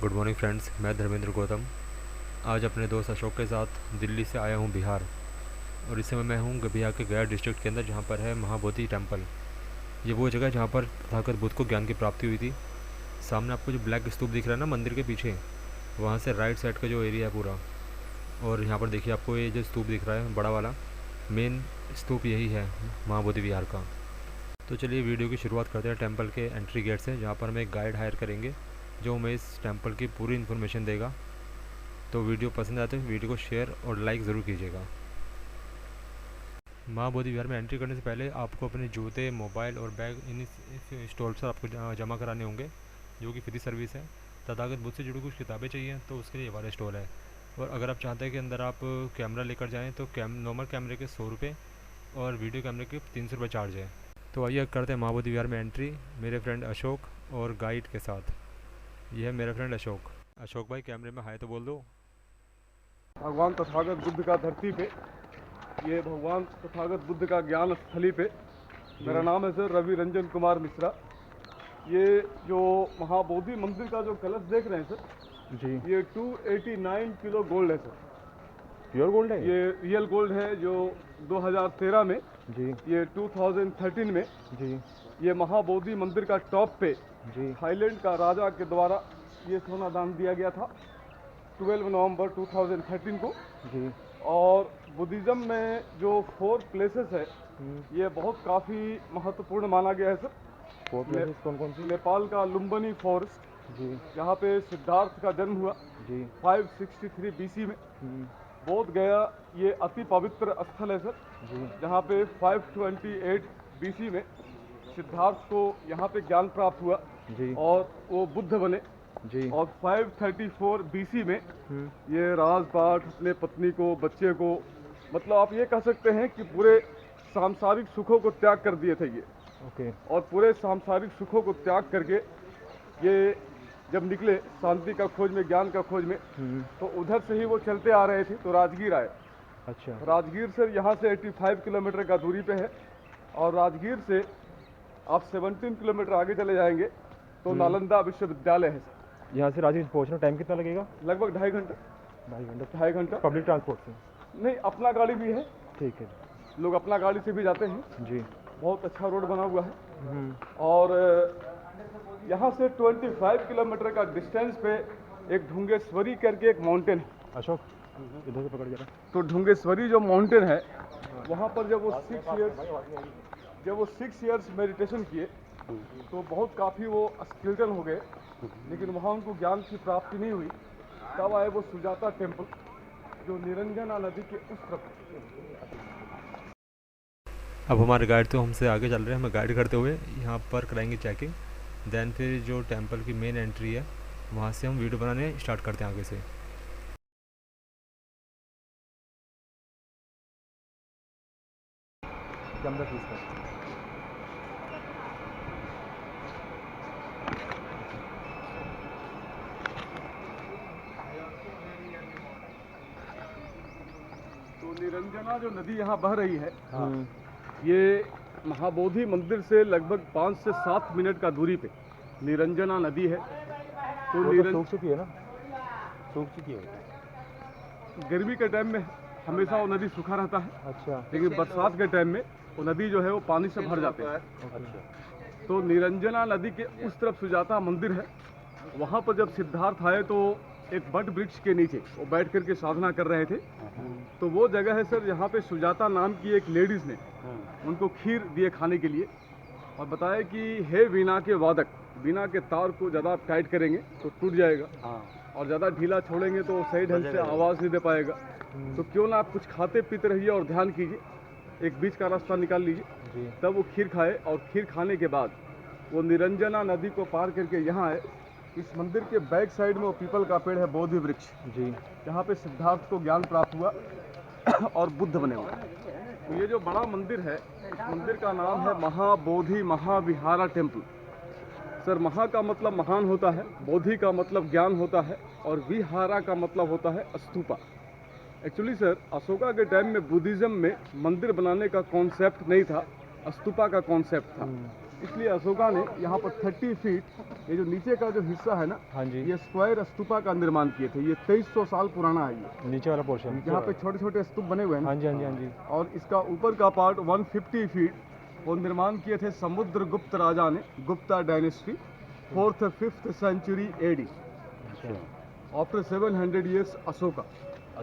Good morning friends, मैं धर्मेंद्र गौतम। आज अपने दोस्त अशोक के साथ दिल्ली से आया हूँ बिहार। और इस समय मैं हूँ बिहार के गया डिस्ट्रिक्ट के अंदर, जहाँ पर है महाबोधि टेम्पल। ये वो जगह है जहाँ पर तथागत बुद्ध को ज्ञान की प्राप्ति हुई थी। सामने आपको जो ब्लैक स्तूप दिख रहा है ना मंदिर के पीछे, वहाँ से राइट साइड का जो एरिया है पूरा। और यहाँ पर देखिए, आपको ये जो स्तूप दिख रहा है बड़ा वाला, मेन स्तूप यही है महाबोधि विहार का। तो चलिए वीडियो की शुरुआत करते हैं टेम्पल के एंट्री गेट से, जहाँ पर हम एक गाइड हायर करेंगे जो हमें इस टेम्पल की पूरी इन्फॉर्मेशन देगा। तो वीडियो पसंद आए तो वीडियो को शेयर और लाइक ज़रूर कीजिएगा। माँ बोधि विहार में एंट्री करने से पहले आपको अपने जूते, मोबाइल और बैग इन स्टॉल पर आपको जमा कराने होंगे, जो कि फ्री सर्विस है। तथागत बुद्ध से जुड़ी कुछ किताबें चाहिए तो उसके लिए ये वाला स्टॉल है। और अगर आप चाहते हैं कि अंदर आप कैमरा लेकर जाएँ तो नॉर्मल कैमरे के 100 रुपये और वीडियो कैमरे के 300 रुपये चार्ज है। तो आइए करते हैं माँ बोधि विहार में एंट्री मेरे फ्रेंड अशोक और गाइड के साथ। ये है मेरा फ्रेंड अशोक। अशोक भाई, कैमरे में हाय तो बोल दो। भगवान तथागत बुद्ध का धरती पे, ये भगवान तथागत बुद्ध का ज्ञान स्थली पे। मेरा नाम है सर रवि रंजन कुमार मिश्रा। ये जो महाबोधि मंदिर का जो कलश देख रहे हैं सर जी, ये 289 किलो गोल्ड है सर। प्योर गोल्ड है ये रियल गोल्ड है जो 2013 में, जी। ये 2013 में जी ये महाबोधि मंदिर का टॉप पे जी थाईलैंड का राजा के द्वारा ये सोना दान दिया गया था 12 नवंबर 2013 को। जी। और बुद्धिज़्म में जो 4 प्लेसेस है हम्म। ये बहुत काफ़ी महत्वपूर्ण माना गया है सर। फोर प्लेसेस कौन कौन सी? नेपाल का लुम्बिनी फॉरेस्ट, जी जहाँ पे सिद्धार्थ का जन्म हुआ जी। 563 बीसी में। हम्म। बोध गया ये अति पवित्र स्थल है सर, जी जहाँ पे 528 बीसी में सिद्धार्थ को यहाँ पे ज्ञान प्राप्त हुआ जी और वो बुद्ध बने। जी। और 534 बीसी में हम्म। ये राजपाट अपने पत्नी को, बच्चे को, मतलब आप ये कह सकते हैं कि पूरे सांसारिक सुखों को त्याग कर दिए थे ये। ओके। और पूरे सांसारिक सुखों को त्याग करके ये जब निकले शांति का खोज में, ज्ञान का खोज में, तो उधर से ही वो चलते आ रहे थे तो राजगीर आए। अच्छा। राजगीर सर यहाँ से 85 किलोमीटर का दूरी पे है। और राजगीर से आप 17 किलोमीटर आगे चले जाएंगे तो नालंदा विश्वविद्यालय है सर। यहाँ से रांची पहुँचना टाइम कितना लगेगा? लगभग 2.5 घंटा। 2.5 घंटा। 2.5 घंटा। पब्लिक ट्रांसपोर्ट से? नहीं, अपना गाड़ी भी है, ठीक है लोग अपना गाड़ी से भी जाते हैं। जी। बहुत अच्छा रोड बना हुआ है। और यहाँ से 25 किलोमीटर का डिस्टेंस पे एक ढुंगेश्वरी करके एक माउंटेन है। अशोक, इधर से पकड़ जरा। तो ढुंगेश्वरी जो माउंटेन है, वहाँ पर जब वो 6 इयर्स मेडिटेशन किए तो बहुत काफ़ी वो स्केलेटन हो गए, लेकिन वहाँ उनको ज्ञान की प्राप्ति नहीं हुई। तब आए वो सुजाता टेम्पल जो निरंजना नदी के उस तरफ। अब हमारे गाइड तो हमसे आगे चल रहे हैं, हमें गाइड करते हुए यहाँ पर कराएंगे चेकिंग। देन फिर जो टेंपल की मेन एंट्री है वहाँ से हम वीडियो बनाने स्टार्ट करते हैं आगे से। कैमरा फीस का? तो निरंजना जो नदी यहाँ बह रही है, हाँ। ये महाबोधि मंदिर से लगभग 5 से 7 मिनट का दूरी पे निरंजना नदी है। तो सूख चुकी है ना? सूख चुकी है। गर्मी के टाइम में हमेशा वो नदी सूखा रहता है, अच्छा। लेकिन बरसात के टाइम में वो नदी जो है वो पानी से भर जाते हैं। अच्छा। तो निरंजना नदी के उस तरफ सुजाता मंदिर है। वहाँ पर जब सिद्धार्थ आए तो एक बट वृक्ष के नीचे वो बैठ करके साधना कर रहे थे। तो वो जगह है सर, यहाँ पे सुजाता नाम की एक लेडीज़ ने उनको खीर दिए खाने के लिए और बताया कि हे वीणा के वादक, वीणा के तार को ज़्यादा आप टाइट करेंगे तो टूट जाएगा, और ज़्यादा ढीला छोड़ेंगे तो सही ढंग से आवाज़ नहीं दे पाएगा। तो क्यों ना आप कुछ खाते पीते रहिए और ध्यान कीजिए, एक बीच का रास्ता निकाल लीजिए। तब वो खीर खाए और खीर खाने के बाद वो निरंजना नदी को पार करके यहाँ आए। इस मंदिर के बैक साइड में वो पीपल का पेड़ है, बोधि वृक्ष जी। जहाँ पे सिद्धार्थ को ज्ञान प्राप्त हुआ और बुद्ध बने हुए। तो ये जो बड़ा मंदिर है, इस मंदिर का नाम है महाबोधि महाविहारा टेम्पल। सर, महा का मतलब महान होता है, बोधि का मतलब ज्ञान होता है, और विहारा का मतलब होता है स्तूपा। एक्चुअली सर, अशोका के टाइम में बुद्धिज़्म में मंदिर बनाने का कॉन्सेप्ट नहीं था, स्तूपा का कॉन्सेप्ट था। इसलिए अशोका ने यहाँ पर 30 फीट ये जो नीचे का जो हिस्सा है ना, हाँ जी, ये स्क्वायर स्तूपा का निर्माण किए थे। ये 2300 साल पुराना है ये, नीचे वाला पोर्शन यहाँ पे छोटे छोटे स्तूप बने हुए हैं हाँ ना। जी हाँ जी हाँ जी। और इसका ऊपर का पार्ट 150 फीट वो निर्माण किए थे समुद्रगुप्त राजा ने, Gupta dynasty, 4th 5th century AD, after 700 years Ashoka.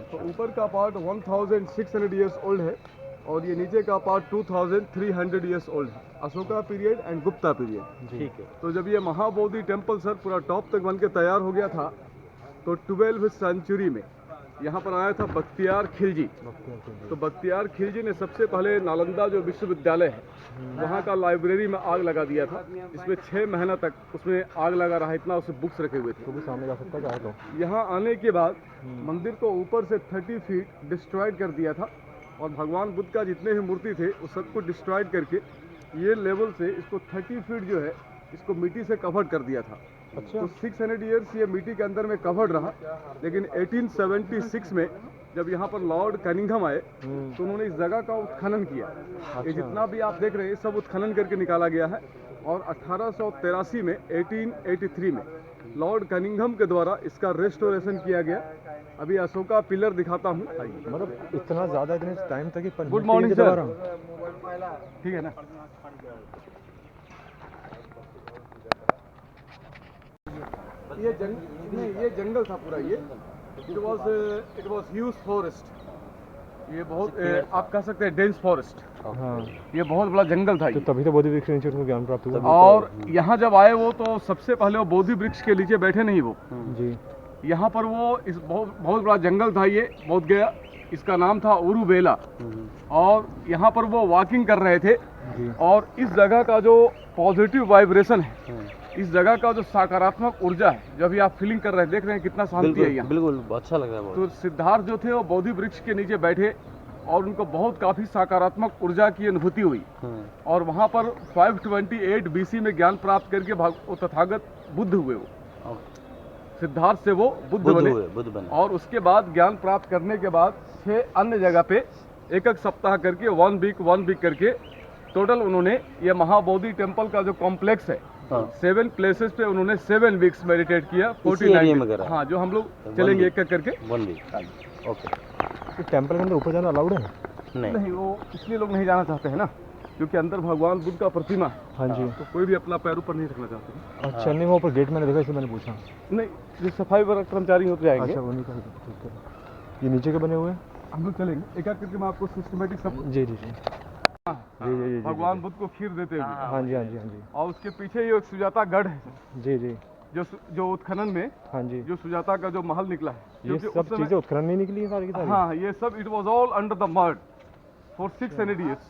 तो ऊपर का पार्ट 1600 ईयर्स ओल्ड है और ये नीचे का पार्ट 2300 ईयर्स ओल्ड है, Ashoka period and Gupta period. ठीक है। तो जब ये महाबोधि टेम्पल सर पूरा टॉप तक बन के तैयार हो गया था तो 12th सेंचुरी में यहाँ पर आया था बख्तियार खिलजी। तो बख्तियार खिलजी ने सबसे पहले नालंदा जो विश्वविद्यालय है वहाँ का लाइब्रेरी में आग लगा दिया था। इसमें 6 महीना तक उसमें आग लगा रहा, इतना उसमें बुक्स रखे हुए थे। तो भी सामने जा सकता है तो यहाँ आने के बाद मंदिर को ऊपर से 30 फीट डिस्ट्रॉयड कर दिया था और भगवान बुद्ध का जितने भी मूर्ति थे उस सबको डिस्ट्रॉयड करके ये लेवल से इसको 30 फीट जो है इसको मिट्टी से कवर्ड कर दिया था। अच्छा। तो 600 ईयर्स ये मिट्टी के अंदर में कवर्ड रहा, लेकिन 1876 में जब यहाँ पर लॉर्ड कनिंघम आए तो उन्होंने इस जगह का उत्खनन किया। ये जितना भी आप देख रहे हैं सब उत्खनन करके निकाला गया है और 1883 में 1883 में लॉर्ड कनिंघम के द्वारा इसका रेस्टोरेशन किया गया। अभी अशोका पिलर दिखाता हूँ। मतलब इतना ज़्यादा इतने टाइम तक ही गुड मॉर्निंग सर, ठीक है ना। ये जंगल था पूरा। ये इट वॉज ह्यूज फॉरेस्ट। ये बहुत आप कह सकते हैं डेंस फॉरेस्ट। हाँ, ये बहुत बड़ा जंगल था। तो तभी तो बोधि वृक्ष नीचे उनको ज्ञान प्राप्त हुआ। और यहाँ जब आए वो तो सबसे पहले वो बोधि वृक्ष के नीचे बैठे नहीं वो जी। यहाँ पर वो इस बहुत बड़ा जंगल था ये बोध गया, इसका नाम था उरुबेला। और यहाँ पर वो वॉकिंग कर रहे थे और इस जगह का जो पॉजिटिव वाइब्रेशन है, इस जगह का जो सकारात्मक ऊर्जा है, जो अभी आप फीलिंग कर रहे हैं, देख रहे हैं कितना शांति है यहाँ। बिल्कुल अच्छा लग रहा है। तो सिद्धार्थ जो थे वो बोधि वृक्ष के नीचे बैठे और उनको बहुत काफी सकारात्मक ऊर्जा की अनुभूति हुई। और वहाँ पर 528 BC में ज्ञान प्राप्त करके वो तथागत बुद्ध हुए। वो सिद्धार्थ से वो बुद्ध बने। और उसके बाद ज्ञान प्राप्त करने के बाद 6 अन्य जगह पे एक सप्ताह करके 1 वीक करके टोटल उन्होंने ये महाबोधि टेम्पल का जो कॉम्प्लेक्स है 7 प्लेसेस पे उन्होंने 7 वीक्स मेडिटेट किया। 49 हाँ, जो हम लोग चलेंगे एक करके 1 वीक। ओके। टेम्पल के अंदर ऊपर जाना अलाउड है? नहीं, वो इसलिए लोग नहीं जाना चाहते हैं ना क्योंकि अंदर भगवान बुद्ध का प्रतिमा है। हाँ जी। तो कोई भी अपना पैर ऊपर नहीं रखना चाहते। अच्छा, नहीं वो ऊपर गेट मैंने देखा इसलिए मैंने पूछा। नहीं, जो सफाई वर्ग कर्मचारी होते जाएंगे। अच्छा, वो नहीं कर सकते। ये नीचे के बने हुए हैं? हम लोग चलेंगे एक करके, मैं आपको सिस्टमेटिक सब जी जी जी जी। भगवान बुद्ध को खीर देते हुए। हाँ जी हाँ जी हाँ जी। और उसके पीछे ये सुजाता गढ़ है जी जी। जो उत्खनन में हाँ जी, जो सुजाता का जो महल निकला है, ये सब चीजें उत्खनन में निकली है सारी की सारी। हाँ, ये सब it was all under the mud for 600 years.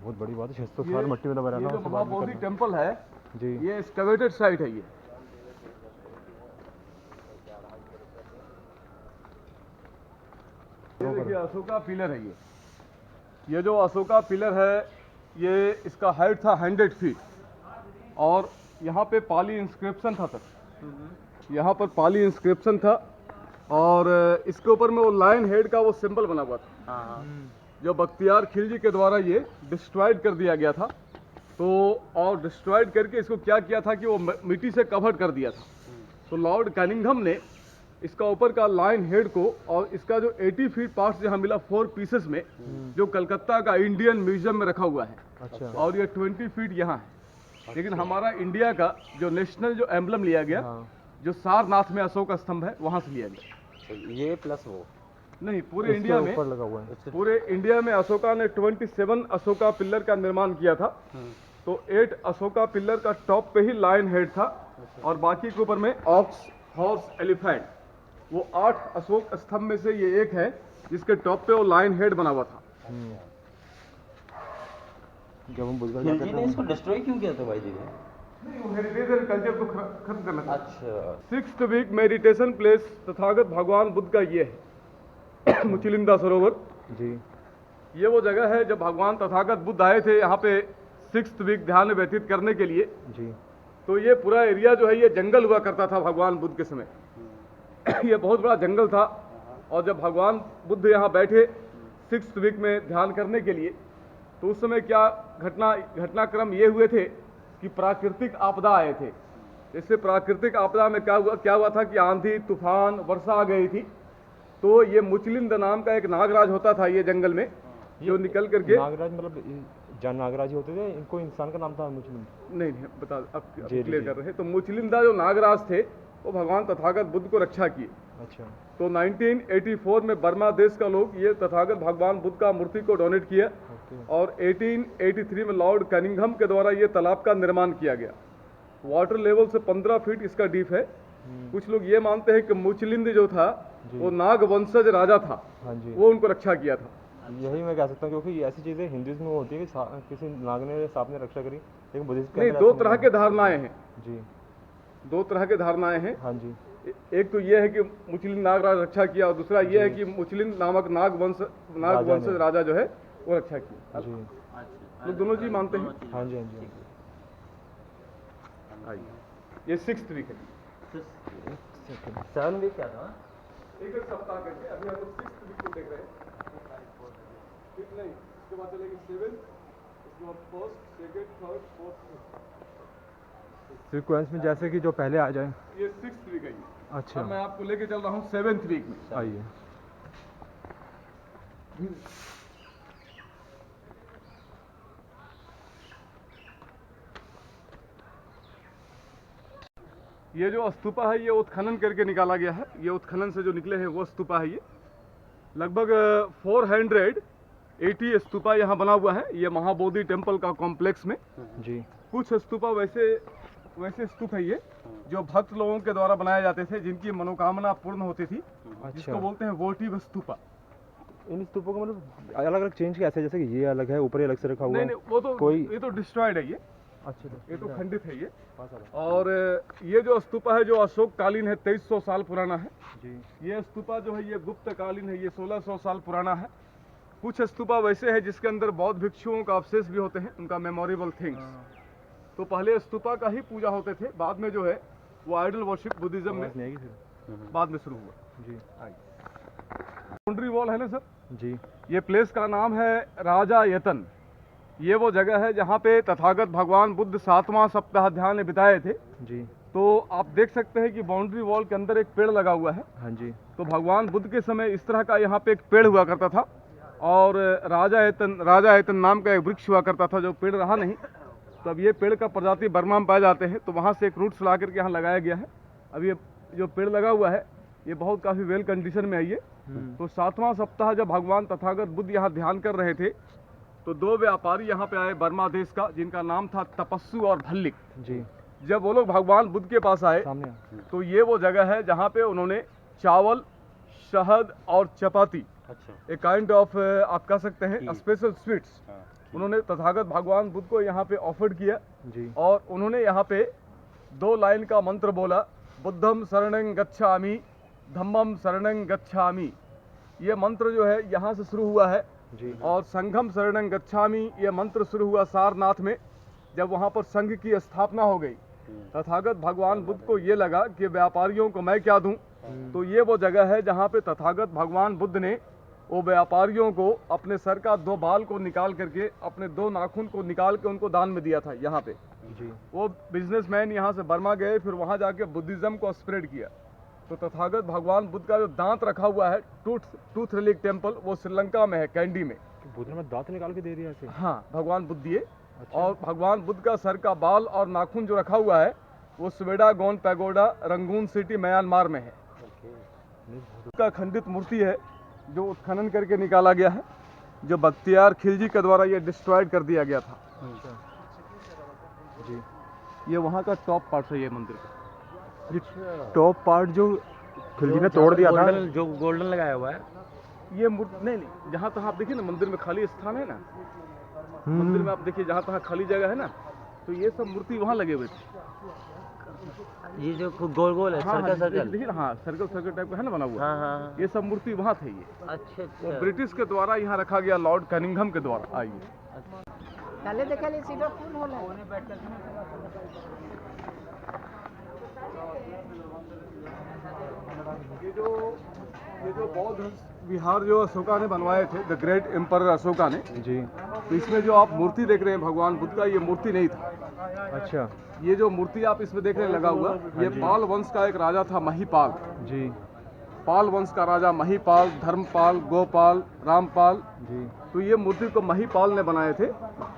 बहुत बड़ी बात है। 600 साल मिट्टी में दबा ये रहना। जो महाबोधि टेम्पल है जी, ये एक्सकवेटेड साइट है। ये देखिए अशोका पिलर है। ये जो अशोका पिलर है ये इसका हाइट था 100 फीट और यहाँ पे पाली इंस्क्रिप्शन था सर। यहाँ पर पाली इंस्क्रिप्शन था और इसके ऊपर में वो लायन हेड का वो सिंबल बना हुआ था जो बख्तियार खिलजी के द्वारा ये डिस्ट्रॉयड कर दिया गया था। तो और डिस्ट्रॉयड करके इसको क्या किया था कि वो मिट्टी से कवर कर दिया था। तो लॉर्ड कनिंघम ने इसका ऊपर का लायन हेड को और इसका जो 80 फीट पार्ट्स जहाँ मिला 4 पीसेस में, जो कलकत्ता का इंडियन म्यूजियम में रखा हुआ है। अच्छा। और ये 20 फीट यहाँ है। लेकिन हमारा इंडिया का जो नेशनल जो एम्बलम लिया गया, जो सारनाथ में अशोक स्तंभ है, वहाँ से लिया गया। ये प्लस वो नहीं, पूरे इंडिया में ऊपर लगा हुआ है। पूरे इंडिया में अशोका ने 27 अशोका पिल्लर का निर्माण किया था। तो 8 अशोका पिल्लर का टॉप पे ही लायन हेड था और बाकी के ऊपर में ऑक्स, हॉर्स, एलिफेंट, वो 8 अशोक स्तंभ में से ये एक है जिसके टॉप पे वो लायन हेड बना हुआ था। जब हम बुद्ध खिलजी ने इसको डिस्ट्रॉय क्यों किया था भाई जी? नहीं, वो हेरिटेज एंड कल्चर को खत्म करना था। अच्छा। 6th week meditation place Tathagata भगवान बुद्ध का ये है मुचिलिंदा सरोवर जी। ये वो जगह है जब भगवान तथागत बुद्ध आए थे यहाँ पे 6th वीक ध्यान में व्यतीत करने के लिए। जी। तो ये पूरा एरिया जो है ये जंगल हुआ करता था भगवान बुद्ध के समय। ये बहुत बड़ा जंगल था और जब भगवान बुद्ध यहाँ बैठे 6th वीक में ध्यान करने के लिए तो उस समय क्या घटनाक्रम ये हुए थे कि प्राकृतिक आपदा आए थे। जैसे प्राकृतिक आपदा में क्या हुआ था कि आंधी तूफान वर्षा आ गई थी, तो ये मुचलिंद नाम का एक नागराज होता था ये जंगल में, जो निकल करके नागराज मतलब जान नागराज ही होते थे, इनको इंसान का नाम था मुचलिंद? नहीं बता, अब क्लियर कर रहे हैं। तो मुचलिंदा जो नागराज थे वो भगवान तथागत बुद्ध को रक्षा किए। अच्छा। तो 1984 में बर्मा देश का लोग ये तथागत भगवान बुद्ध का मूर्ति को डोनेट किया और 1883 में लॉर्ड कनिंघम के द्वारा ये तालाब का निर्माण किया गया। वाटर लेवल से 15 फीट इसका डीप है। कुछ लोग ये मानते हैं कि मुचलिंद जो था वो नाग वंशज राजा था, वो उनको रक्षा किया था। यही मैं कह सकता हूँ, क्योंकि ऐसी चीजें हिंदुइज्म में होती है कि किसी नाग ने सांप ने रक्षा करी, लेकिन बुद्धिस्ट नहीं, दो तरह के धारणाएं हैं जी, दो तरह के धारणाएं हैं। हाँ जी। एक तो ये है कि मुचलिंद नागराज रक्षा किया और दूसरा ये है कि मुचलिंद नामक नाग वंश राजा जो है वो रक्षा किया जी। लोग दोनों चीज मानते हैं। हाँ जी हाँ जी। ये 6th वीक है। 7 वीक क्या था? एक सप्ताह करके अभी हम लोग 6th वीक को देख रहे हैं। ठीक नहीं, इसके बाद चलेगी 7th, उसके बाद 1st, 2nd, 3rd, 4th। Sequence में जैसे कि जो पहले आ जाए। ये 6th वीक है ये। अच्छा। अब मैं आपको लेके चल रहा हूँ 7th वीक में। आइए। ये जो स्तूपा है ये उत्खनन करके निकाला गया है। ये उत्खनन से जो निकले हैं वो स्तूपा है। ये लगभग 480 स्तूपा यहाँ बना हुआ है। ये महाबोधि टेम्पल का कॉम्प्लेक्स में जी। कुछ स्तूपा वैसे स्तूप है ये जो भक्त लोगों के द्वारा बनाए जाते थे, जिनकी मनोकामना पूर्ण होती थी। अच्छा। जिसको बोलते हैं वोटिव स्तूपा। इन स्तूपों का मतलब अलग अलग चेंज कैसे है? जैसे कि ये अलग है, ऊपर ही अलग से रखा हुआ है? नहीं, वो तो कोई ये तो डिस्ट्रॉयड है ये। अच्छा, ये तो खंडित है ये। और ये जो स्तूपा है जो अशोक कालीन है, 2300 साल पुराना है जी। ये स्तूपा जो है ये गुप्त कालीन है, ये 1600 साल पुराना है। कुछ स्तूपा वैसे है जिसके अंदर बौद्ध भिक्षुओं का अवशेष भी होते हैं, उनका मेमोरेबल थिंग्स। तो पहले स्तूपा का ही पूजा होते थे, बाद में जो है वो आइडल वर्शिप बुद्धिज्म में बाद में शुरू हुआ जी। बाउंड्री वॉल है ना सर जी। ये प्लेस का नाम है राजा यतन। ये वो जगह है जहाँ पे तथागत भगवान बुद्ध 7वां सप्ताह ध्यान में बिताए थे जी। तो आप देख सकते हैं कि बाउंड्री वॉल के अंदर एक पेड़ लगा हुआ है। हाँ जी। तो भगवान बुद्ध के समय इस तरह का यहाँ पे एक पेड़ हुआ करता था और राजा यतन नाम का एक वृक्ष हुआ करता था, जो पेड़ रहा नहीं। तो अब ये पेड़ का प्रजाति बर्मा में पाए जाते हैं, तो वहाँ से एक रूट्स ला करके यहाँ लगाया गया है। अब ये जो पेड़ लगा हुआ है ये बहुत काफ़ी वेल कंडीशन में है ये। तो 7वां सप्ताह जब भगवान तथागत बुद्ध यहाँ ध्यान कर रहे थे तो 2 व्यापारी यहाँ पे आए बर्मा देश का, जिनका नाम था तपस्सु और भल्लिक जी। जब वो लोग भगवान बुद्ध के पास आए तो ये वो जगह है जहाँ पे उन्होंने चावल, शहद और चपाती, एक काइंड ऑफ आप कह सकते हैं स्पेशल स्वीट्स, उन्होंने तथागत भगवान बुद्ध को यहाँ पे ऑफर्ड किया जी। और उन्होंने यहाँ पे 2 लाइन का मंत्र बोला, बुद्धम शरणं गच्छामि, धम्मम शरणं गच्छामि। ये मंत्र जो है यहाँ से शुरू हुआ है जी। और संघम शरणं गच्छामि ये मंत्र शुरू हुआ सारनाथ में, जब वहाँ पर संघ की स्थापना हो गई। तथागत भगवान बुद्ध को ये लगा कि व्यापारियों को मैं क्या दूं, तो ये वो जगह है जहाँ पे तथागत भगवान बुद्ध ने वो व्यापारियों को अपने सर का 2 बाल को निकाल करके, अपने 2 नाखून को निकाल के उनको दान में दिया था यहाँ पे जी। वो बिजनेसमैन यहाँ से बर्मा गए, फिर वहाँ जाके बुद्धिज्म को स्प्रेड किया। तो तथागत भगवान बुद्ध का जो दांत रखा हुआ है टूथ रिलीक टेम्पल, वो श्रीलंका में है, कैंडी में। बुद्ध ने दांत निकाल के दे दिया ऐसे? हाँ, भगवान बुद्ध दिए। अच्छा। और भगवान बुद्ध का सर का बाल और नाखून जो रखा हुआ है वो स्वेडागोन पैगोडा, रंगून सिटी, म्यांमार में है। का खंडित मूर्ति है जो उत्खनन करके निकाला गया है, जो बख्तियार खिलजी के द्वारा ये डिस्ट्रॉयड कर दिया गया था जी। ये वहाँ का टॉप पार्ट है ये मंदिर का। टॉप पार्ट जो खिलजी ने तोड़ दिया था, जो गोल्डन लगाया हुआ है ये मूर्ति नहीं, जहाँ तहाँ आप देखिए ना मंदिर में खाली स्थान है ना, मंदिर में आप देखिए जहाँ तहाँ खाली जगह है ना, तो ये सब मूर्ति वहाँ लगे हुए थे। ये जो गोल गोल है, सर्कल देखिए ना, हाँ सर्कल टाइप का है ना बना हुआ। हाँ। ये सब मूर्ति वहाँ थे ये। अच्छा। वो ब्रिटिश के द्वारा यहाँ रखा गया, लॉर्ड कनिंघम के द्वारा। आइए ये जो ये जो बौद्ध विहार जो अशोका ने बनवाए थे, द ग्रेट एम्पर अशोका ने, जी। तो इसमें जो आप मूर्ति देख रहे हैं भगवान बुद्ध का, ये मूर्ति नहीं था। अच्छा। ये जो मूर्ति आप इसमें देख रहे हैं लगा हुआ, ये पाल वंश का एक राजा था, महिपाल। जी। पाल वंश का राजा महिपाल, धर्मपाल, गोपाल, रामपाल। जी। तो ये मूर्ति को महिपाल ने बनाए थे,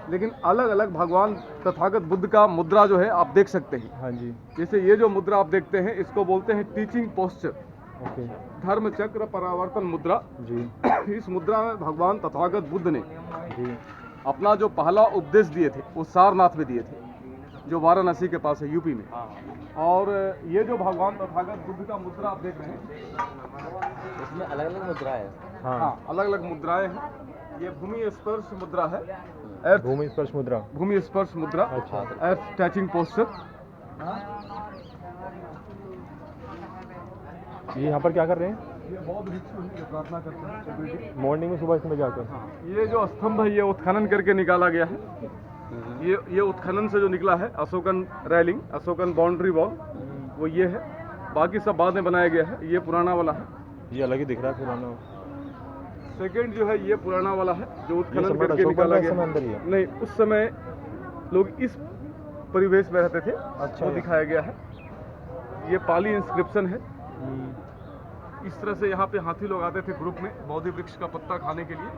लेकिन अलग अलग भगवान तथागत बुद्ध का मुद्रा जो है आप देख सकते हैं। हाँ जी। जैसे ये जो मुद्रा आप देखते हैं, इसको बोलते हैं टीचिंग पोस्चर, ओके। धर्म चक्र परावर्तन मुद्रा। जी। इस मुद्रा में भगवान तथागत बुद्ध ने जी। अपना जो पहला उपदेश दिए थे वो सारनाथ में दिए थे, जो वाराणसी के पास है, यूपी में। और ये जो भगवान तथागत बुद्ध का मुद्रा आप देख रहे हैं, इसमें अलग अलग मुद्रा है। हाँ, अलग अलग मुद्राएं हैं। ये भूमि स्पर्श मुद्रा है, अर्थ भूमि स्पर्श मुद्रा। भूमि स्पर्श मुद्रा, अच्छा। अर्थ टचिंग पोस्चर। ये यहाँ पर क्या कर रहे हैं? ये बौद्ध भिक्षु हैं जो प्रार्थना करते हैं every day। मॉर्निंग में सुबह इसमें जाकर। हाँ, ये जो स्तंभ है ये उत्खनन करके निकाला गया है। ये उत्खनन से जो निकला है, Ashokan railing, Ashokan boundary wall, वो ये है। बाकी सब बाद में बनाया गया है। ये पुराना वाला है। ये अलग ही दिख रहा है पुराना। सेकंड जो है ये पुराना वाला है, जो ये उत्खनन सम्राट करके अशोक निकाला का गया समय अंदर ही है? नहीं, उस समय लोग इस परिवेश में रहते थे। अच्छा। वो दिखाया गया है। ये पाली इंस्क्रिप्शन है। इस तरह से यहाँ पे हाथी लोग आते थे ग्रुप में, बोधि वृक्ष का पत्ता खाने के लिए।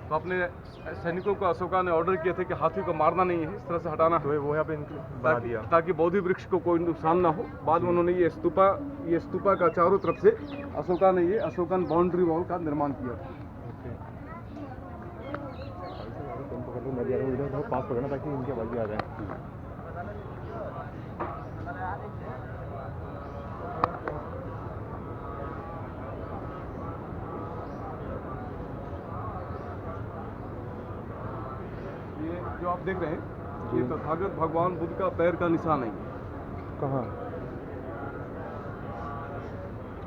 तो अपने सैनिकों को अशोका ने ऑर्डर किए थे कि हाथी को मारना नहीं है, इस तरह से हटाना है, तो वो यहाँ पे बना दिया ताकि बोधि वृक्ष को कोई नुकसान ना हो। बाद में उन्होंने ये स्तूपा का चारों तरफ से अशोका ने ये अशोकन बाउंड्री वॉल का निर्माण किया था। मैं जा रहा हूँ इधर, पास पकड़ना ताकि इनकी आवाज़ भी आ जाए। ये जो आप देख रहे हैं, ये तथागत भगवान बुद्ध का पैर का निशान है। कहाँ?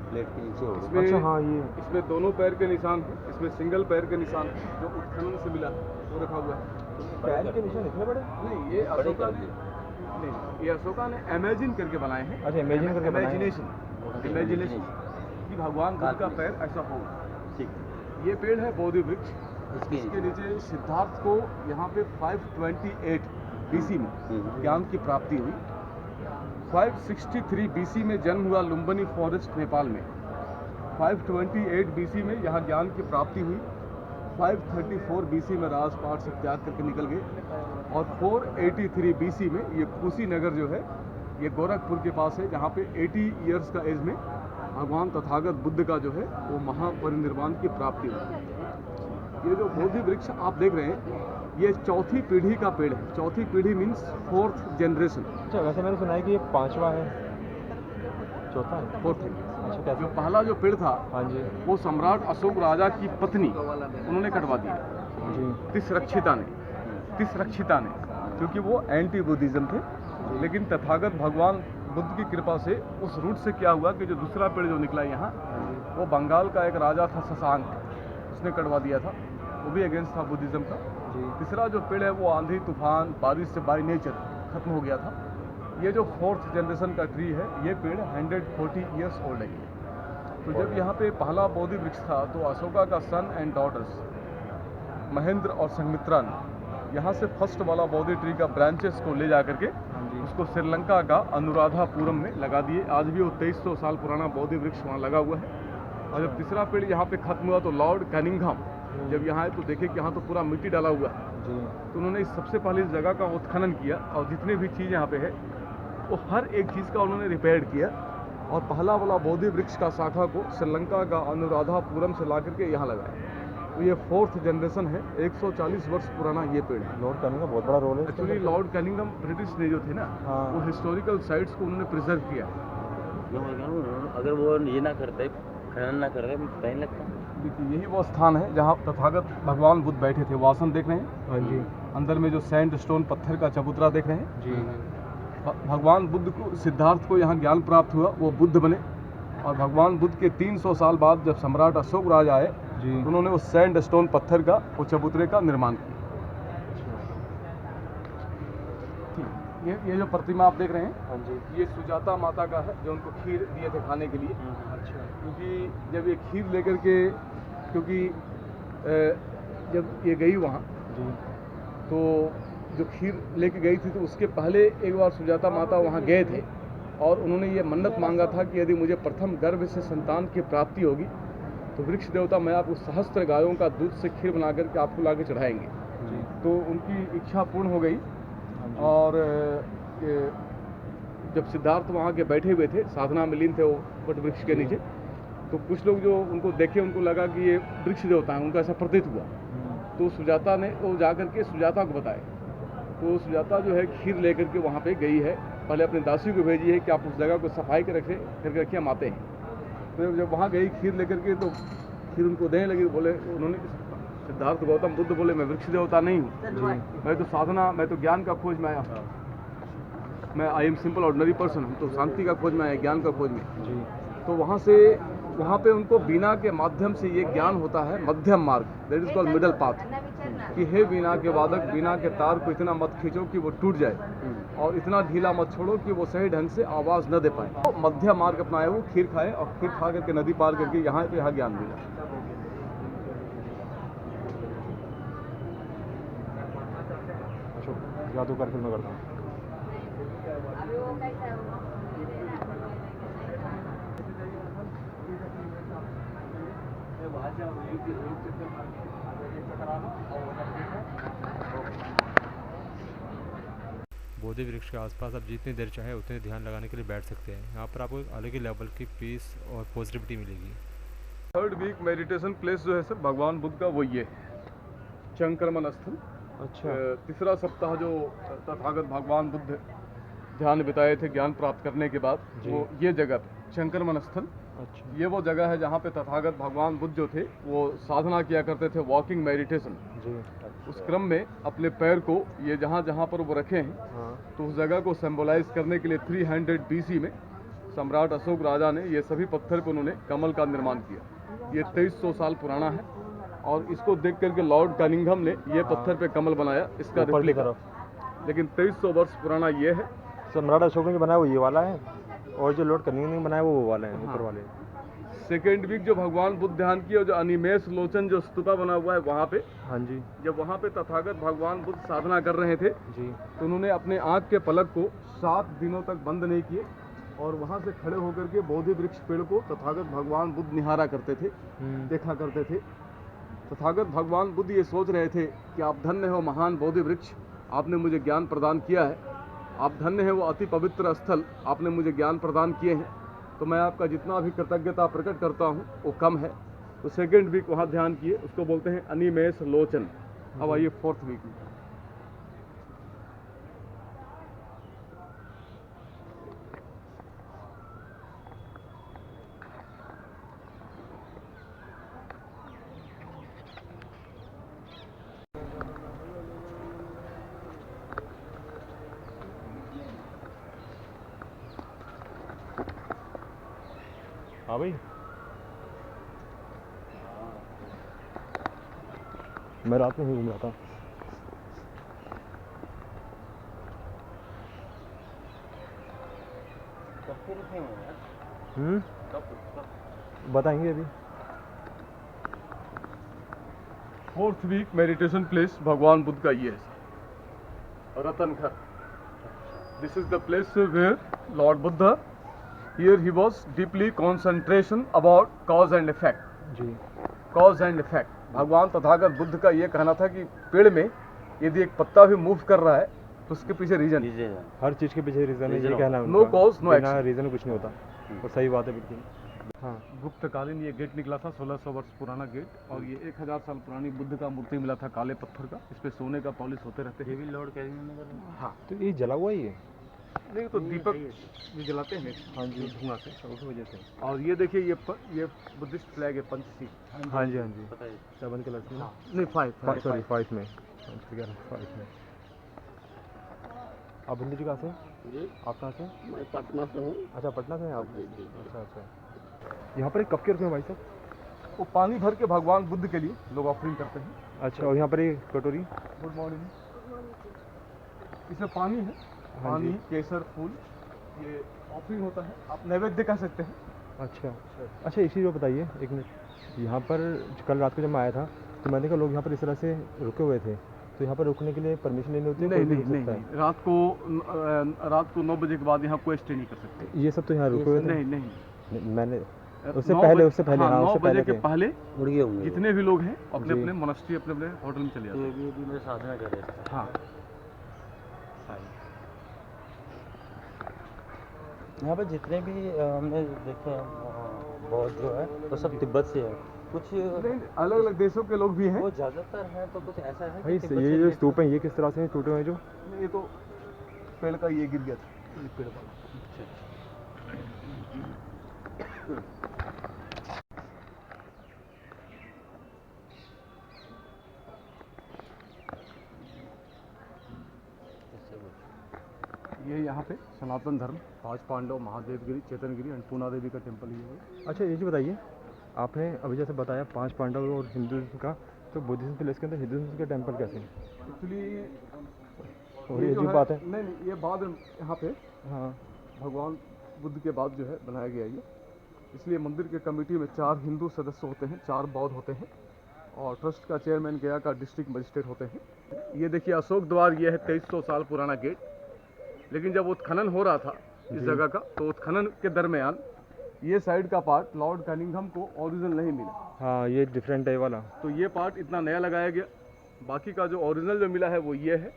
प्लेट के नीचे होगा। इसमें अच्छा, हाँ, ये इसमें दोनों पैर के निशान हैं। इसमें सिंगल पैर के निशान है, जो उत्खनन से मिला है, वो रखा हुआ है। पैर के निशान इतने बड़े? नहीं, ये अशोका ने नहीं, ये अशोका ने इमेजिन करके बनाए हैं। अच्छा, इमेजिन करके बनाए हैं। इमेजिनेशन कि भगवान बुद्ध का पैर ऐसा होगा। ठीक। ये पेड़ है बोधि वृक्ष। इसके नीचे सिद्धार्थ को यहाँ पे 528 बीसी में ज्ञान की प्राप्ति हुई। 563 बीसी में जन्म हुआ लुम्बिनी फॉरेस्ट नेपाल में। 528 बीसी में यहाँ ज्ञान की प्राप्ति हुई। 534 बीसी में राजपाट से त्याग करके निकल गए। और 483 बीसी में ये कुशीनगर जो है, ये गोरखपुर के पास है, जहाँ पे 80 ईयर्स का एज में भगवान तथागत बुद्ध का जो है वो महापरिनिर्वाण की प्राप्ति हुई। ये जो बोधि वृक्ष आप देख रहे हैं, ये चौथी पीढ़ी का पेड़ है। चौथी पीढ़ी मीन्स 4th जनरेशन। अच्छा, वैसे मैंने सुना है कि ये 5वां है, चौथा है, 4th है। अच्छा, कैसे? जो पहला जो पेड़ था, हाँ जी। वो सम्राट अशोक राजा की पत्नी उन्होंने कटवा दिया जी। तिसरक्षिता ने, क्योंकि वो एंटी बुद्धिज्म थे। लेकिन तथागत भगवान बुद्ध की कृपा से उस रूट से क्या हुआ कि जो दूसरा पेड़ जो निकला यहाँ, वो बंगाल का एक राजा था शशांक, उसने कटवा दिया था। वो भी अगेंस्ट था बुद्धिज्म का। तीसरा जो पेड़ है वो आंधी तूफान बारिश से बाय नेचर खत्म हो गया था। ये जो 4th जनरेशन का ट्री है, ये पेड़ 140 ईयर्स ओल्ड है। तो जब यहाँ पे पहला बोधि वृक्ष था, तो अशोका का सन एंड डॉटर्स महेंद्र और संघमित्रा ने यहाँ से फर्स्ट वाला बोधि ट्री का ब्रांचेस को ले जा करके उसको श्रीलंका का अनुराधापुरम में लगा दिए। आज भी वो 2300 साल पुराना बोधि वृक्ष वहाँ लगा हुआ है। और जब तीसरा पेड़ यहाँ पे खत्म हुआ, तो लॉर्ड कैनिंघम जब यहाँ आए तो देखे कि यहाँ तो पूरा मिट्टी डाला हुआ है। तो उन्होंने इस सबसे पहले इस जगह का उत्खनन किया, और जितने भी चीज़ यहाँ पे है वो हर एक चीज़ का उन्होंने रिपेयर किया। और पहला वाला बोधि वृक्ष का शाखा को श्रीलंका का अनुराधापुरम से ला करके यहाँ लगाया। तो ये 4th जनरेशन है। 140 वर्ष पुराना ये पेड़ है। लॉर्ड कैनिंघम का बहुत बड़ा रोल है एक्चुअली लॉर्ड कैनिंघम ब्रिटिश ने जो थे ना, हाँ। वो हिस्टोरिकल साइट्स को उन्होंने प्रिजर्व किया। अगर वो ये ना करते, खनन ना करते, पता नहीं लगता। देखिए, यही वो स्थान है जहाँ तथागत भगवान बुद्ध बैठे थे। वो आसन देख रहे हैं? हाँ जी। अंदर में जो सैंड स्टोन पत्थर का चबूतरा देख रहे हैं जी। भगवान बुद्ध को, सिद्धार्थ को यहाँ ज्ञान प्राप्त हुआ, वो बुद्ध बने। और भगवान बुद्ध के 300 साल बाद जब सम्राट अशोक राजा आए, जी। उन्होंने उस सैंड स्टोन पत्थर का वो चबूतरे का निर्माण किया। ये जो प्रतिमा आप देख रहे हैं, हाँ जी। ये सुजाता माता का है जो उनको खीर दिए थे खाने के लिए। अच्छा। क्योंकि जब ये खीर लेकर के, क्योंकि जब ये गई वहाँ जी। तो जो खीर लेके गई थी, तो उसके पहले एक बार सुजाता माता वहाँ गए थे और उन्होंने ये मन्नत मांगा था कि यदि मुझे प्रथम गर्भ से संतान की प्राप्ति होगी तो वृक्ष देवता मैं आपको सहस्त्र गायों का दूध से खीर बना करके आपको ला के चढ़ाएंगे। जी। तो उनकी इच्छा पूर्ण हो गई। हाँ जी। और जब सिद्धार्थ वहाँ के बैठे हुए थे, साधना में लीन थे वो वट वृक्ष के नीचे, तो कुछ लोग जो उनको देखे उनको लगा कि ये वृक्ष देवता है, उनका ऐसा प्रतीत हुआ। तो सुजाता ने वो जा करके सुजाता को बताए। तो सुजाता जो है खीर लेकर के वहाँ पे गई है, पहले अपने दासी को भेजी है कि आप उस जगह को सफाई करके रखिए, हम आते हैं। तो जब वहाँ गई खीर लेकर के, तो खीर उनको देने लगी। बोले उन्होंने, सिद्धार्थ गौतम बुद्ध बोले मैं वृक्ष देवता नहीं हूँ, मैं तो साधना, मैं तो ज्ञान का खोज में आया, मैं I am simple ordinary person हूँ, तो शांति का खोज में आया, ज्ञान का खोज में। जी। तो वहाँ पे उनको बीना के माध्यम से ये ज्ञान होता है, मध्यम मार्ग, that is called middle path, कि हे बीना के वादक, बीना के तार को इतना मत खींचो कि वो टूट जाए और इतना ढीला मत छोड़ो कि वो सही ढंग से आवाज़ न दे पाए। तो मध्यम मार्ग अपनाए, वो खीर खाए और खीर खा करके नदी पार करके यहाँ ज्ञान मिला। अशोक जादूगर फिल्म करता हूँ। बोधि वृक्ष के आसपास आप जितनी देर चाहे उतनी ध्यान लगाने के लिए बैठ सकते हैं। यहाँ पर आपको एक अलग ही लेवल की पीस और पॉजिटिविटी मिलेगी। थर्ड वीक मेडिटेशन प्लेस जो है सर भगवान बुद्ध का, वो ये है चंक्रमण स्थल। अच्छा। तीसरा सप्ताह जो तथागत भगवान बुद्ध ध्यान बिताए थे ज्ञान प्राप्त करने के बाद, वो ये जगह पे शंकरमन स्थल। अच्छा। ये वो जगह है जहाँ पे तथागत भगवान बुद्ध जो थे वो साधना किया करते थे, वॉकिंग मेडिटेशन। जी। उस क्रम में अपने पैर को ये जहाँ जहाँ पर वो रखे हैं, हाँ। तो उस जगह को सिंबलाइज करने के लिए 300 BC में सम्राट अशोक राजा ने ये सभी पत्थर पे उन्होंने कमल का निर्माण किया। ये 2300 साल पुराना है और इसको देख करके लॉर्ड कनिंघम ने ये पत्थर पे कमल बनाया, इसका ऊपर की रेप्लिका। तरफ। लेकिन 2300 वर्ष पुराना ये है। सम्राट अशोक ने बनाया वो ये वाला है, और जो लॉर्ड कनिंघम ने बनाया वो वाला है, ऊपर वाले। सेकेंड वीक जो भगवान बुद्ध ध्यान किया, जो अनिमेष लोचन जो स्तूपा बना हुआ है वहाँ पे, हाँ जी। जब वहाँ पे तथागत भगवान बुद्ध साधना कर रहे थे, जी। तो उन्होंने अपने आँख के पलक को 7 दिनों तक बंद नहीं किए और वहाँ से खड़े होकर के बोधि वृक्ष पेड़ को तथागत भगवान बुद्ध निहारा करते थे, देखा करते थे। तथागत भगवान बुद्ध ये सोच रहे थे कि आप धन्य हो महान बोधि वृक्ष, आपने मुझे ज्ञान प्रदान किया है, आप धन्य है वो अति पवित्र स्थल, आपने मुझे ज्ञान प्रदान किए हैं, तो मैं आपका जितना भी कृतज्ञता प्रकट करता हूँ वो कम है। तो सेकेंड वीक वहाँ ध्यान किए, उसको बोलते हैं अनिमेष लोचन। अब आइए फोर्थ वीक में। हाँ भाई, मैं रात में ही घूम रहा था। बताएंगे अभी। फोर्थ वीक मेडिटेशन प्लेस भगवान बुद्ध का ये है Ratnaghar. This is the place where lord Buddha, here he was deeply concentration about cause and effect। जी। cause and effect, भगवान तथागत बुद्ध का ये कहना था कि पेड़ में यदि एक पत्ता भी मूव कर रहा है तो उसके पीछे रीजन, हर चीज के पीछे रीजन है, ये कहना है नो कॉज नो बिना एक्शन, रीजन कुछ नहीं होता। और सही बात है बिल्कुल। हाँ। गुप्तकालीन ये गेट निकला था, 1600 वर्ष पुराना गेट, और ये 1000 साल पुरानी बुद्ध का मूर्ति मिला था काले पत्थर का, इस पे सोने का पॉलिश होते रहते हैं। Lord Cunningham. हाँ, तो ये जला हुआ ही है। नहीं तो दीपक भी जलाते हैं। हाँ जी। धुआं से। उस वजह से। और ये देखिए ये बुद्धिस्ट फ्लैग है, पंचशील। हाँ जी, हाँ जी। 7 कलर की ना? नहीं 5 सॉरी 5 में। 5 में। आप बुंदी जी कहाँ से? जी, आप कहाँ से? मैं पटना से हूँ। अच्छा, पटना से हैं आप? अच्छा अच्छा। यहाँ पर एक कप के रखे हैं भाई साहब? वो पानी भर के भगवान बुद्ध के लिए लोग ऑफरिंग करते हैं। अच्छा, और यहाँ पर ये कटोरी? Good morning. इसमें पानी है पानी, केसर, फूल, ये ऑफरिंग होता है, आप नैवेद्य कह सकते हैं। अच्छा अच्छा, इसी को बताइए एक मिनट, यहाँ पर कल रात को जब मैं आया था तो मैंने कहा लोग यहाँ पर इस तरह से रुके हुए थे, तो यहाँ पर रुकने के लिए परमिशन लेनी होती है? नहीं कोई भी नहीं रुक नहीं, सकता है? नहीं। रात को 9 बजे के बाद यहाँ कोई स्टे नहीं कर सकते। ये सब तो यहाँ रुके हुए थे? नहीं नहीं, मैंने उससे 9 पहले बजे- उससे पहले हाँ, हाँ 9 उससे बजे पहले के थे। पहले उड़ गए होंगे जितने भी लोग हैं अपने जी। अपने मोनास्ट्री, अपने अपने होटल में चले तो जाते हैं। ये भी मैं साधना कर रहे थे। हाँ, यहाँ पर जितने भी हमने देखे हैं बौद्ध जो है वो सब तिब्बत से है, कुछ अलग अलग देशों के लोग भी हैं। वो ज़्यादातर हैं, तो कुछ ऐसा है भाई कि तिब्बत ये से जो भी स्तूप हैं ये किस तरह से टूटे हुए हैं जो? ये तो पेड़ का ये गिर गया था, ये पेड़ का। ये यहाँ पे सनातन धर्म, 5 पांडव, महादेवगिरी, चेतनगिरी, अन्नपूर्णा देवी का टेम्पल ही है। अच्छा ये जो बताइए, आपने अभी जैसे बताया 5 पांडव और हिंदुज़्म का, तो बुद्धिज्म प्लेस के अंदर हिंदुज़्म के टेम्पल कैसे हैं? एक्चुअली और ये अजीब बात है। नहीं नहीं, ये बाद यहाँ पे हाँ भगवान बुद्ध के बाद जो है बनाया गया ये, इसलिए मंदिर के कमेटी में 4 हिंदू सदस्य होते हैं, 4 बौद्ध होते हैं, और ट्रस्ट का चेयरमैन गया का डिस्ट्रिक्ट मजिस्ट्रेट होते हैं। ये देखिए अशोक द्वार, ये है 2300 साल पुराना गेट, लेकिन जब उत्खनन हो रहा था इस जगह का, तो उत्खनन के दरमियान ये साइड का पार्ट लॉर्ड कनिंघम को ओरिजिनल नहीं मिला, हाँ, ये डिफरेंट है वाला। तो ये पार्ट इतना नया लगाया गया। बाकी का जो ओरिजिनल जो मिला है वो ये है,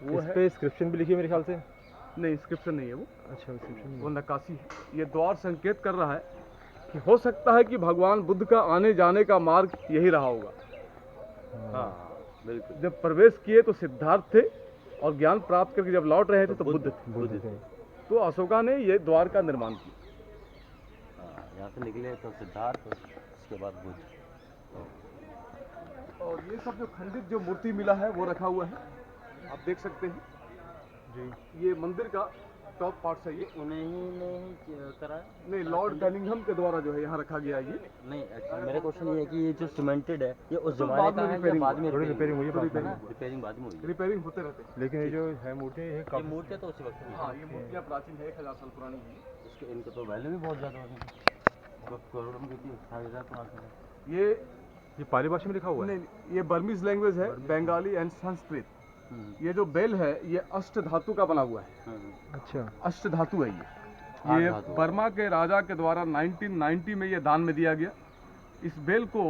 वो इस है। पे इंस्क्रिप्शन भी लिखी है मेरे ख्याल से। नहीं, इंस्क्रिप्शन नहीं है वो अच्छा इंस्क्रिप्शन वो नक्काशी है। ये द्वार संकेत कर रहा है कि हो सकता है कि भगवान बुद्ध का आने जाने का मार्ग यही रहा होगा। हाँ बिल्कुल। जब प्रवेश किए तो सिद्धार्थ थे, और ज्ञान प्राप्त करके जब लौट रहे थे तो बुद्ध थे। बुद्ध थे। तो अशोका ने ये द्वार का निर्माण किया। हाँ, यहाँ से निकले तो सिद्धार्थ, उसके बाद बुद्ध। और ये सब जो खंडित जो मूर्ति मिला है वो रखा हुआ है, आप देख सकते हैं जी। ये मंदिर का टॉप पार्ट है ये। उन्हें ही नहीं कराया? नहीं, लॉर्ड कनिंघम के द्वारा जो है यहाँ रखा गया है ये। नहीं, एक्चुअली मेरा क्वेश्चन ये है कि ये जो सीमेंटेड है ये उस तो जमाने बाद का में है या रिपेयरिंग बाद में थोड़ी रिपेयरिंग हुई है बाद में। रिपेयरिंग बाद में हुई है? रिपेयरिंग होते रहते हैं। लेकिन ये जो है मूर्ति ये ये काफी मूर्तियाँ तो उसी वक्त हुई हाँ, हैं। ये मूर्तियाँ प्राचीन है, 1000 साल पुरानी है। इसके इनका तो वैल्यू भी बहुत ज़्यादा होगी, करोड़ों में कितनी 6000 5,000। ये पाली भाषा में लिखा हुआ है। नहीं, ये बर्मीज लैंग्वेज है, बंगाली एंड संस्कृत। ये जो बेल है ये अष्ट धातु का बना हुआ है। अच्छा अष्ट धातु है ये। आठ ये धातु। बर्मा के राजा के द्वारा 1990 में ये दान में दिया गया। इस बेल को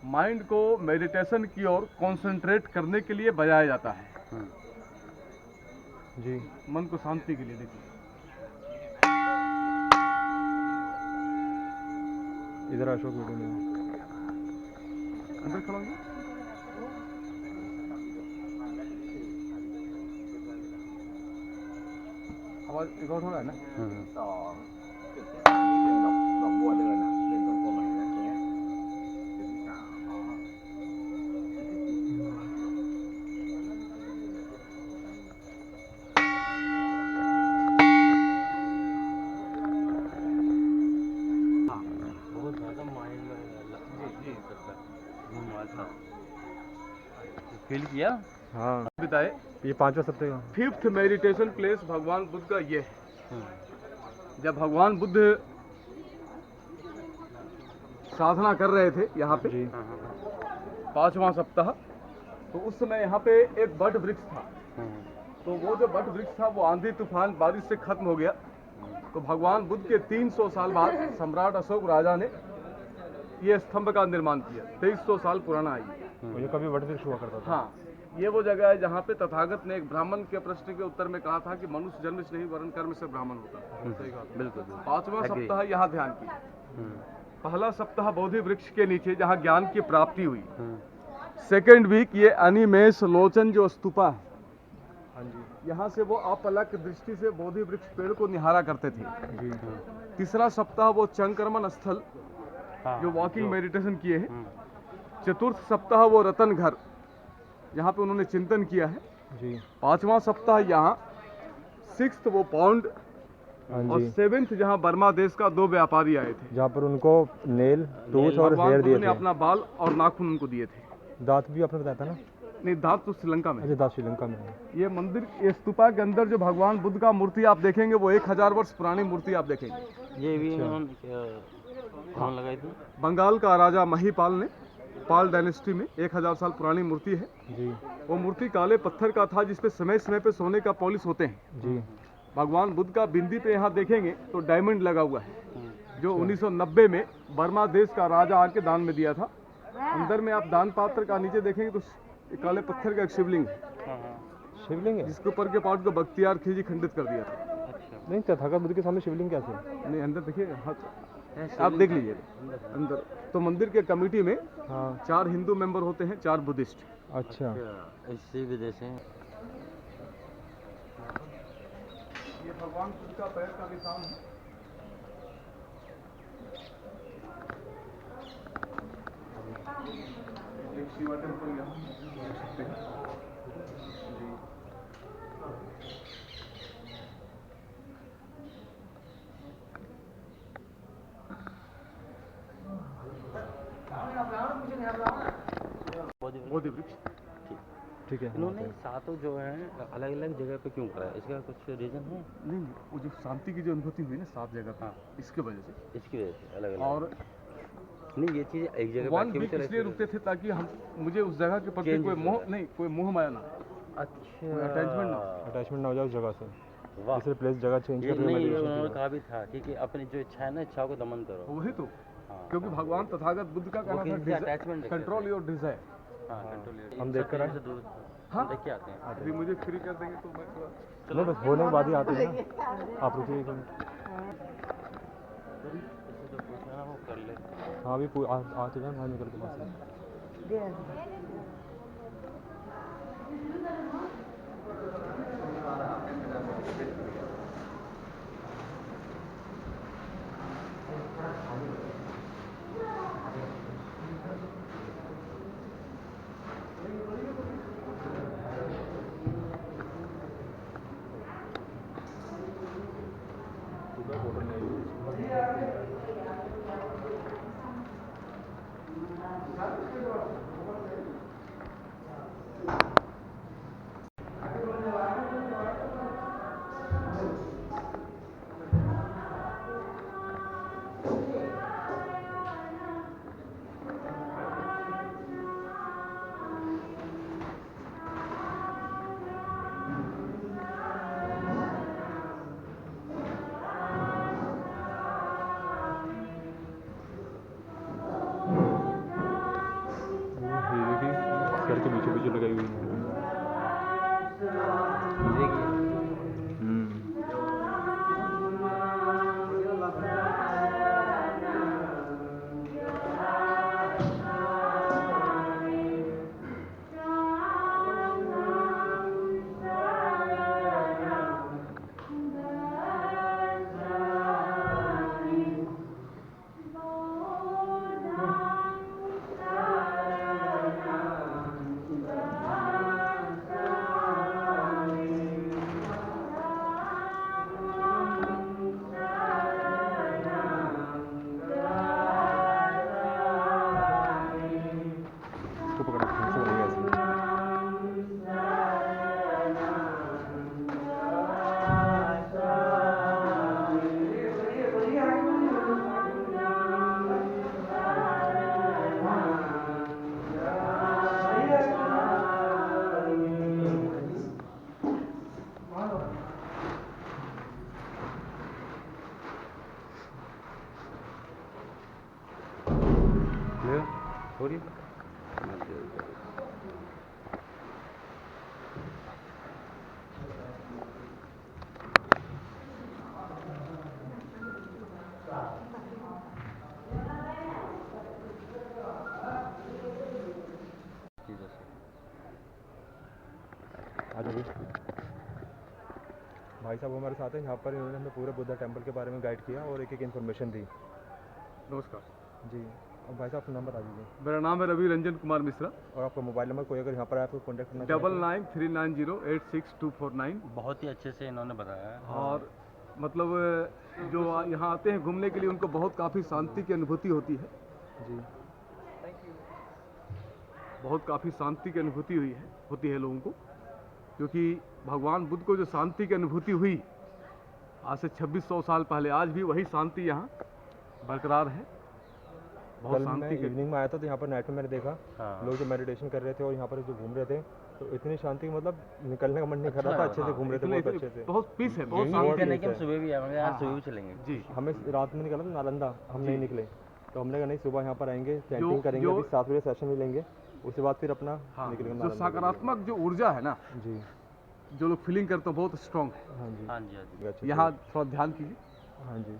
माइंड को मेडिटेशन की ओर कंसंट्रेट करने के लिए बजाया जाता है, जी। मन को शांति के लिए। देखिए इधर अशोक वीडियो में अंदर खड़ा होइए। आवाज रिकॉर्ड हो रहा है ना? बहुत ज़्यादा माइंड फील किया। हाँ, बताए ये 5वां सप्ताह का। 5th मेडिटेशन प्लेस भगवान बुद्ध का ये है। जब भगवान बुद्ध साधना कर रहे थे यहाँ पे जी 5वां सप्ताह, तो उस समय यहाँ पे एक बट वृक्ष था। तो वो जो बट वृक्ष था वो आंधी तूफान बारिश से खत्म हो गया। तो भगवान बुद्ध के 300 साल बाद सम्राट अशोक राजा ने ये स्तंभ का निर्माण किया। 2300 साल पुराना है ये। ये कभी वट वृक्ष हुआ करता था। हाँ, ये वो जगह है जहाँ पे तथागत ने एक ब्राह्मण के प्रश्न के उत्तर में कहा था कि मनुष्य जन्म से नहीं वर्ण कर्म से ब्राह्मण होता है। सही कहा। बिल्कुल 5वां सप्ताह यहाँ ध्यान की। पहला सप्ताह बोधि वृक्ष के नीचे जहाँ ज्ञान की प्राप्ति हुई। सेकेंड वीक ये अनिमेष लोचन जो स्तूपा है, हाँ जी यहाँ से वो अपलक दृष्टि से बोधि वृक्ष पेड़ को निहारा करते थे। जी। तीसरा सप्ताह वो चंक्रमण स्थल जो वॉकिंग मेडिटेशन किए हैं। चतुर्थ सप्ताह वो रतन घर, यहाँ पे उन्होंने चिंतन किया है। जी 5वां सप्ताह यहाँ। 6th वो पौंड, हाँ और जी। 7th जहाँ बर्मा देश का 2 व्यापारी आए थे। जहाँ पर उनको नेल, टूथ और भगवान हेयर बुद्ध दिए ने थे। अपना बाल और नाखून उनको दिए थे। दांत भी आपने बताया था ना। नहीं, दांत तो श्रीलंका में है। अच्छा दांत श्रीलंका में है। ये मंदिर, ये स्तूपा के अंदर जो भगवान बुद्ध का मूर्ति आप देखेंगे वो 1000 वर्ष पुरानी मूर्ति आप देखेंगे। ये भी इन्होंने कौन लगाई थी? बंगाल का राजा महिपाल ने, पाल डायनेस्टी में 1000 साल पुरानी मूर्ति है। जी वो मूर्ति काले पत्थर का था जिसपे समय समय पे सोने का पॉलिश होते हैं। जी। भगवान बुद्ध का बिंदी पे यहाँ देखेंगे तो डायमंड लगा हुआ है, जो 1990 में बर्मा देश का राजा आके दान में दिया था। अंदर में आप दान पात्र का नीचे देखेंगे तो काले पत्थर का एक शिवलिंग है, शिवलिंग है? जिसके ऊपर के पार्ट को बख्तियार खिलजी खंडित कर दिया था। नहीं, तथागत बुद्ध के सामने शिवलिंग कैसे? नहीं, अंदर देखिए, हाथ आप देख लीजिए अंदर। तो मंदिर के कमेटी में हाँ 4 हिंदू मेंबर होते हैं, 4 बुद्धिस्ट। अच्छा। इसी वजह से ये भगवान बुद्ध का पैर का निशान है। एक शिवा टेम्पल यहाँ देख सकते हैं। बोधि वृक्ष। ठीक है। इन्होंने सातों जो है अलग अलग जगह पे क्यों कराया? इसका कुछ रीजन है? नहीं, वो जो शांति की जो अनुभूति हुई ना 7 जगह पे, इसके वजह से। इसकी वजह से अलग अलग। और नहीं, ये चीज़ एक जगह वन बैठ के भी वीक चले इसलिए रुकते थे ताकि हम, मुझे उस जगह के प्रति Changes कोई हो मोह जाए। नहीं, कोई मोह माया ना, अच्छा, कोई attachment ना। अटैचमेंट ना हो जाए उस जगह से, वाह। इसलिए प्लेस जगह चेंज ये कर रहे नहीं, हैं उन्होंने meditation कहा भी था कि अपनी जो इच्छा है ना, इच्छाओं को दमन करो। वही तो, हाँ, क्योंकि भगवान तथागत बुद्ध का कहना किसी से attachment था रखते कंट्रोल योर डिजायर। हाँ, कंट्रोल। हम देख कर आए? से दूर हाँ। देख के आते हैं। अभी मुझे फ्री कर देंगे तो मैं थोड़ा नहीं, बस होने के बाद ही आते हैं ना। आप रुकिए एक मिनट। इससे जो पूछना है वो कर ले। हाँ अभी आते जाए बाहर निकल के पास से। ये देखिए सर के पीछे पीछे लगाई हुई है। इसको पकड़ा ऐसे बनेगा ऐसे। हो रही आज अभी भाई साहब हमारे साथ हैं यहाँ पर। इन्होंने हमें पूरे बुद्धा टेम्पल के बारे में गाइड किया और एक एक इन्फॉर्मेशन दी। नमस्कार जी। और भाई साहब अपना नंबर बता दीजिए मेरा नाम है रवि रंजन कुमार मिश्रा। और आपका मोबाइल नंबर, कोई अगर यहाँ पर आए तो कॉन्टैक्ट करना 9939086249। बहुत ही अच्छे से इन्होंने बताया है। और मतलब जो यहाँ आते हैं घूमने के लिए उनको बहुत काफ़ी शांति की अनुभूति होती है। जी। बहुत काफ़ी शांति की अनुभूति होती है लोगों को, क्योंकि भगवान बुद्ध को जो शांति की अनुभूति हुई आज से 2600 साल पहले, आज भी वही शांति यहाँ बरकरार है। बहुत कल मैं शांति के इवनिंग में आया था तो यहाँ पर नाइट में मैंने देखा हाँ। लोग जो मेडिटेशन कर रहे थे और यहाँ पर जो घूम रहे थे, तो इतनी शांति कि मतलब निकलने का मन नहीं कर रहा था। अच्छे से घूम रहे थे, बहुत अच्छे से। बहुत पीस है, बहुत यही शांति करने है। के हम सुबह भी आएंगे, आज सुबह भी चलेंगे। जी हमें रात में निकला था नालंदा, हम नहीं निकले, तो हमने कहा नहीं सुबह यहाँ पर आएंगे, चैंटिंग करेंगे, जो- अभी 7 बजे सेशन भी लेंगे, उसके बाद फिर अपना हाँ, निकलेंगे जो नालंदा के लिए। सकारात्मक जो ऊर्जा है ना, जी जो लोग फीलिंग करते हैं, बहुत स्ट्रांग है। हाँ जी, हाँ जी, हाँ जी। अच्छे से। यहाँ थोड़ा ध्यान कीजिए। हाँ जी।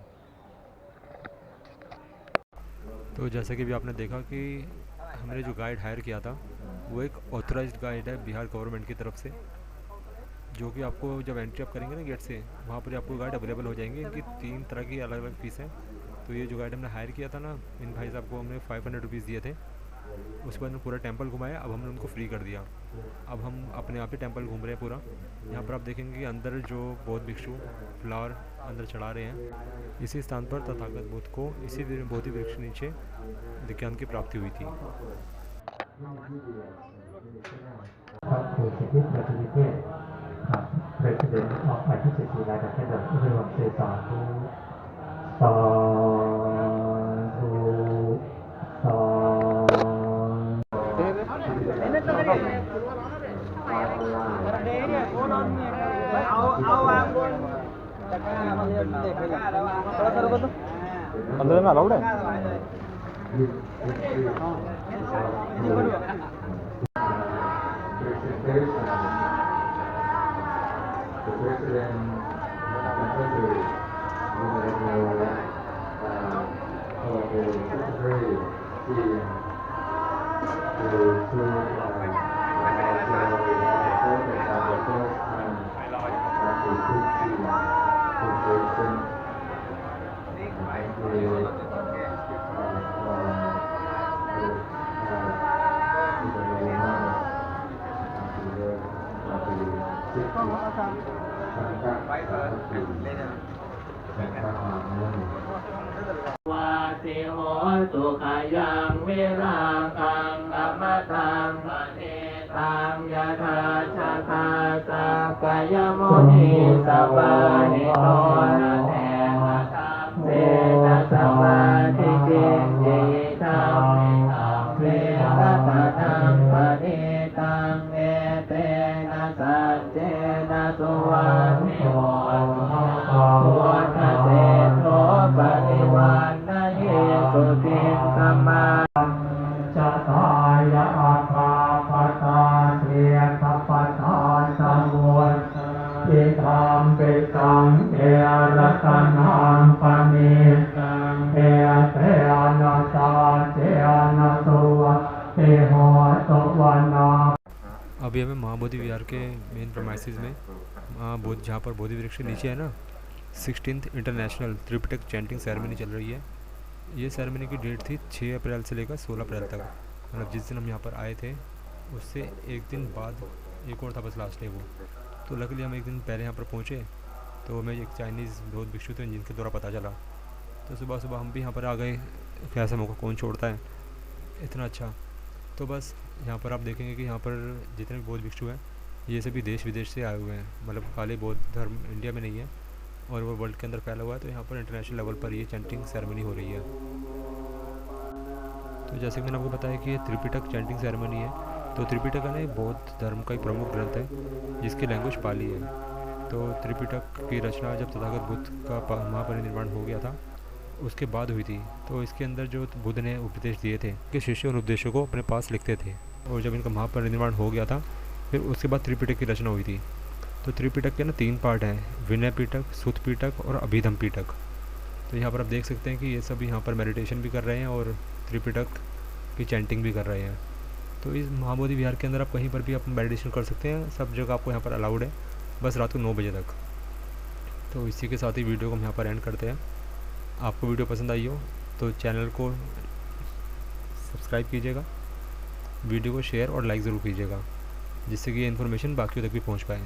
तो जैसे कि भी आपने देखा कि हमने जो गाइड हायर किया था वो एक ऑथराइज्ड गाइड है बिहार गवर्नमेंट की तरफ से, जो कि आपको जब एंट्री आप करेंगे ना गेट से, वहाँ पर आपको गाइड अवेलेबल हो जाएंगे। इनकी 3 तरह की अलग अलग फ़ीस है। तो ये जो गाइड हमने हायर किया था ना, इन भाई साहब को हमने 500 रुपीज़ दिए थे। उसके बाद पूरा टेंपल घुमाया, अब हमने उनको फ्री कर दिया। अब हम अपने आप ही टेंपल घूम रहे हैं पूरा। यहाँ पर आप देखेंगे कि अंदर जो बौद्ध भिक्षु फ्लावर अंदर चढ़ा रहे हैं। इसी स्थान पर तथागत बुद्ध को इसी बोधि वृक्ष नीचे विज्ञान की प्राप्ति हुई थी। พระครูสิทธิประสิทธิเทพครับ President of ITCC และก็ได้รับรางวัลสื่อสารผู้สาธุสาธุ अंदर में अलाउड है?วาติโหตุขยังวิราคังอมตังปฏิตังยะถาชะตาสักกายมุนีสัพพานิโตนะเทนะตัมเตนะสัมมาทิฏฐิจิตังมิตังเวรัตตังปฏิตังเอเตนะสัจเจนะสุวานิโววัฏเสโทปฏิวันนะเยสุติสัมมาจะตายะอัฏฐาปตาเทียทัพปตาสังวนทิธรรมปิตังเอรัตนังปณิตังเอเตอนาสาเจอนาสุวะเตโหตุวันนา अभी हमें महाबोधि विहार के मेन प्रमाइसिस में बोध जहाँ पर बोधि वृक्ष के नीचे है ना 16th international Tripitaka chanting ceremony चल रही है। ये सेरेमनी की डेट थी 6 अप्रैल से लेकर 16 अप्रैल तक, मतलब जिस दिन हम यहाँ पर आए थे उससे एक दिन बाद एक और था बस लास्ट डे वो। तो लकीली हम एक दिन पहले यहाँ पर पहुँचे तो हमें एक चाइनीज़ बौद्ध भिक्षु थे जिनके द्वारा पता चला। तो सुबह सुबह हम भी यहाँ पर आ गए, कैसा मौका कौन छोड़ता है, इतना अच्छा। तो बस यहाँ पर आप देखेंगे कि यहाँ पर जितने भी बौद्ध भिक्षु हैं ये सभी देश विदेश से आए हुए हैं, मतलब खाली बौद्ध धर्म इंडिया में नहीं है और वो वर्ल्ड के अंदर फैला हुआ है। तो यहाँ पर इंटरनेशनल लेवल पर ये चैंटिंग सेरेमनी हो रही है। तो जैसे कि मैंने आपको बताया कि ये त्रिपिटक चैंटिंग सेरेमनी है। तो त्रिपिटक है ना बौद्ध धर्म का एक प्रमुख ग्रंथ है जिसकी लैंग्वेज पाली है। तो त्रिपिटक की रचना जब तथागत बुद्ध का महापरिनिर्वाण हो गया था उसके बाद हुई थी। तो इसके अंदर जो बुद्ध ने उपदेश दिए थे कि शिष्य उन उपदेशों को अपने पास लिखते थे, और जब इनका महापरिनिर्वाण हो गया था फिर उसके बाद त्रिपिटक की रचना हुई थी। तो त्रिपिटक के ना 3 पार्ट हैं, विनय पिटक, सुत पिटक और अभिधम पिटक। तो यहाँ पर आप देख सकते हैं कि ये सब यहाँ पर मेडिटेशन भी कर रहे हैं और त्रिपिटक की चैंटिंग भी कर रहे हैं। तो इस महाबोधि विहार के अंदर आप कहीं पर भी आप मेडिटेशन कर सकते हैं, सब जगह आपको यहाँ पर अलाउड है, बस रात को 9 बजे तक। तो इसी के साथ ही वीडियो को हम यहाँ पर एंड करते हैं। आपको वीडियो पसंद आई हो तो चैनल को सब्सक्राइब कीजिएगा, वीडियो को शेयर और लाइक ज़रूर कीजिएगा, जिससे कि ये इन्फॉर्मेशन बाकियों तक भी पहुँच पाए।